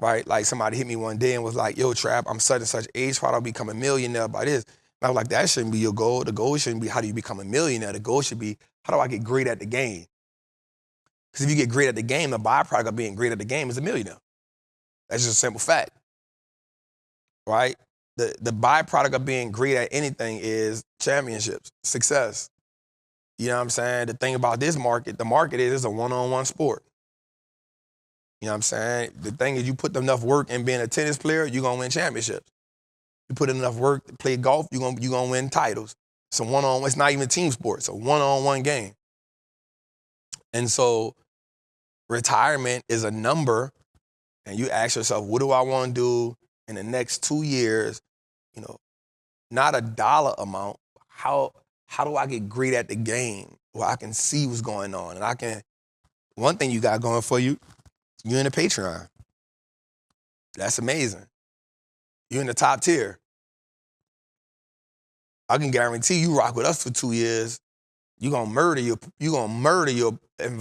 right? Like somebody hit me one day and was like, yo, Trap, I'm such and such age, how do I become a millionaire by this? And I was like, that shouldn't be your goal. The goal shouldn't be how do you become a millionaire. The goal should be, how do I get great at the game? Because if you get great at the game, the byproduct of being great at the game is a millionaire. That's just a simple fact, right? The byproduct of being great at anything is championships, success. You know what I'm saying? The thing about this market, the market is it's a one-on-one sport. You know what I'm saying? The thing is you put enough work in being a tennis player, you're going to win championships. You put in enough work to play golf, you're gonna win titles. It's a one-on-one, it's not even a team sport, it's a one-on-one game. And so retirement is a number, and you ask yourself, what do I want to do in the next 2 years? You know, not a dollar amount. How do I get great at the game where I can see what's going on? And one thing you got going for you, you're in the Patreon. That's amazing. You're in the top tier. I can guarantee you rock with us for 2 years, you're gonna murder your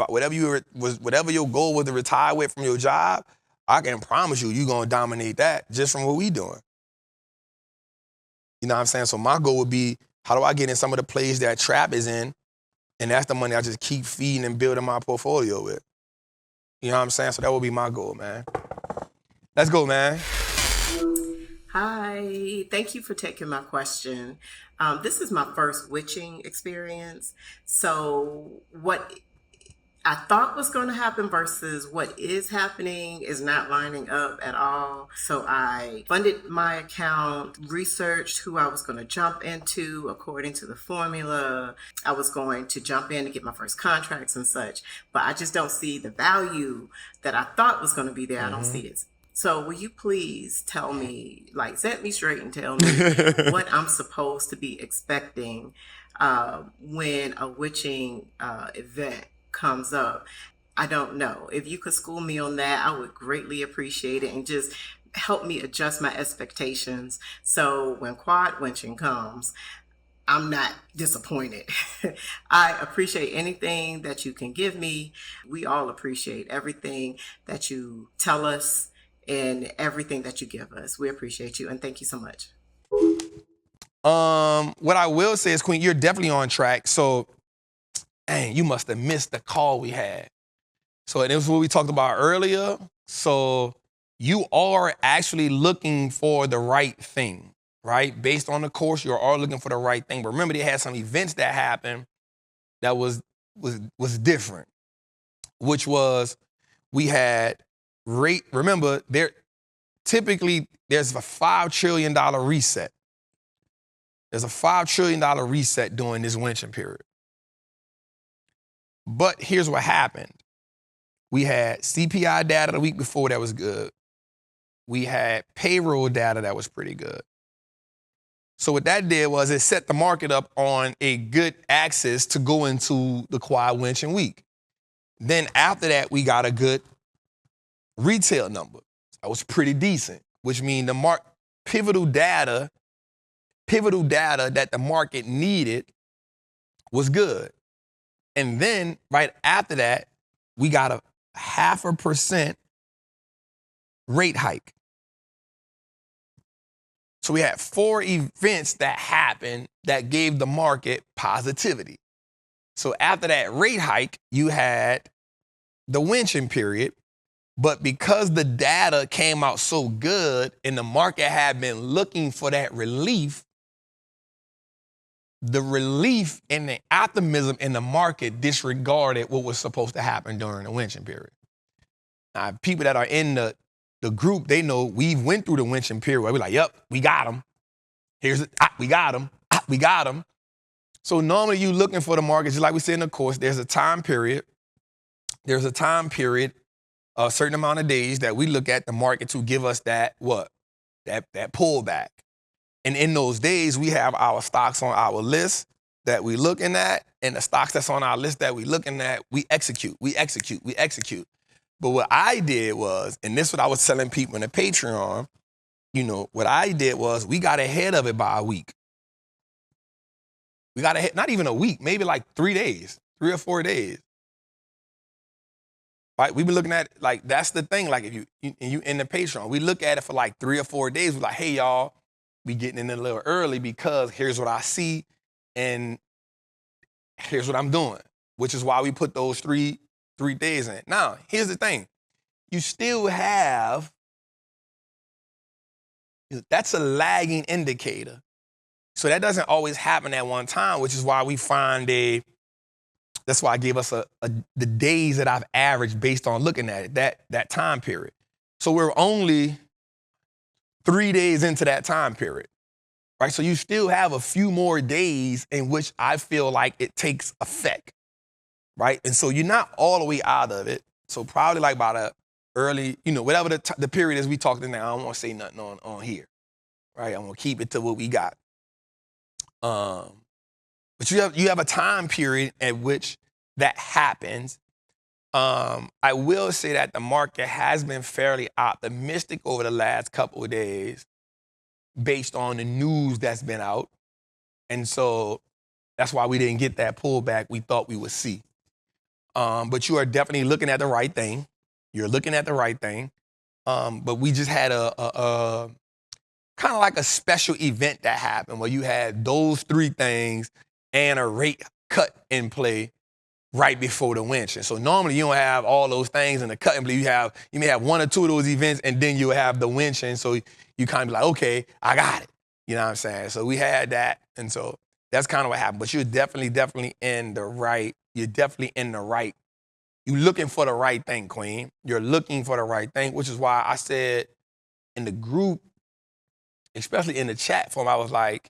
whatever your goal was to retire with from your job. I can promise you're gonna dominate that just from what we doing. You know what I'm saying? So my goal would be, how do I get in some of the plays that Trap is in? And that's the money I just keep feeding and building my portfolio with. You know what I'm saying? So that would be my goal, man. Let's go, man. Hi, thank you for taking my question. This is my first witching experience. So what I thought was going to happen versus what is happening is not lining up at all. So I funded my account, researched who I was going to jump into according to the formula. I was going to jump in to get my first contracts and such, but I just don't see the value that I thought was going to be there. I don't see it. So will you please tell me, like, set me straight and tell me what I'm supposed to be expecting when a witching event comes up? I don't know. If you could school me on that, I would greatly appreciate it, and just help me adjust my expectations so when quad witching comes, I'm not disappointed. I appreciate anything that you can give me. We all appreciate everything that you tell us and everything that you give us. We appreciate you, and thank you so much. What I will say is, Queen, you're definitely on track. So, dang, you must have missed the call we had. So, and it was what we talked about earlier. So, you are actually looking for the right thing, right? Based on the course, you are looking for the right thing. But remember, they had some events that happened that was different, which was we had rate. Remember, there's a $5 trillion reset. There's a $5 trillion reset during this winter period. But here's what happened. We had CPI data the week before that was good. We had payroll data that was pretty good. So what that did was it set the market up on a good axis to go into the quad winching week. Then after that, we got a good retail number. That was pretty decent, which means the pivotal data that the market needed was good. And then right after that, we got a 0.5% rate hike. So we had 4 events that happened that gave the market positivity. So after that rate hike, you had the winching period. But because the data came out so good and the market had been looking for that relief, the relief and the optimism in the market disregarded what was supposed to happen during the winching period. Now, people that are in the group, they know we went through the winching period where we're like, yep, we got them. We got them. So normally you looking for the market, just like we said in the course, there's a time period, a certain amount of days that we look at the market to give us that pullback. And in those days, we have our stocks on our list that we looking at, and the stocks that's on our list that we looking at, we execute. But what I did was, and this is what I was telling people in the Patreon, what I did was we got ahead of it by a week. We got ahead, not even a week, maybe like 3 days, 3 or 4 days. right? We've been looking at it, like, that's the thing. Like, if you in the Patreon, we look at it for like 3 or 4 days. We're like, hey, y'all, we getting in a little early because here's what I see and here's what I'm doing, which is why we put those three days in. Now, here's the thing. You still have, that's a lagging indicator. So that doesn't always happen at one time, which is why we find that's why I gave us the days that I've averaged based on looking at it, that time period. So we're only 3 days into that time period, right? So you still have a few more days in which I feel like it takes effect, right? And so you're not all the way out of it. So probably like by the early, whatever the period is we talked in there, I don't want to say nothing on here, right? I'm going to keep it to what we got. But you have a time period at which that happens. I will say that the market has been fairly optimistic over the last couple of days based on the news that's been out. And so that's why we didn't get that pullback we thought we would see. But you are definitely looking at the right thing. You're looking at the right thing. But we just had a kind of like a special event that happened where you had those 3 things and a rate cut in play right before the winch. And so normally you don't have all those things in the cut and play. You may have 1 or 2 of those events and then you have the winch. And so you kind of be like, okay, I got it. You know what I'm saying? So we had that. And so that's kind of what happened. But you're definitely in the right. You're definitely in the right. You're looking for the right thing, Queen. You're looking for the right thing, which is why I said in the group, especially in the chat form, I was like,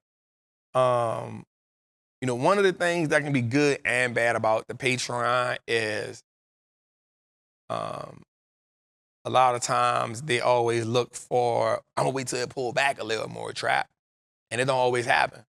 one of the things that can be good and bad about the Patreon is a lot of times they always look for, I'm going to wait till it pull back a little more, Trap. And it don't always happen.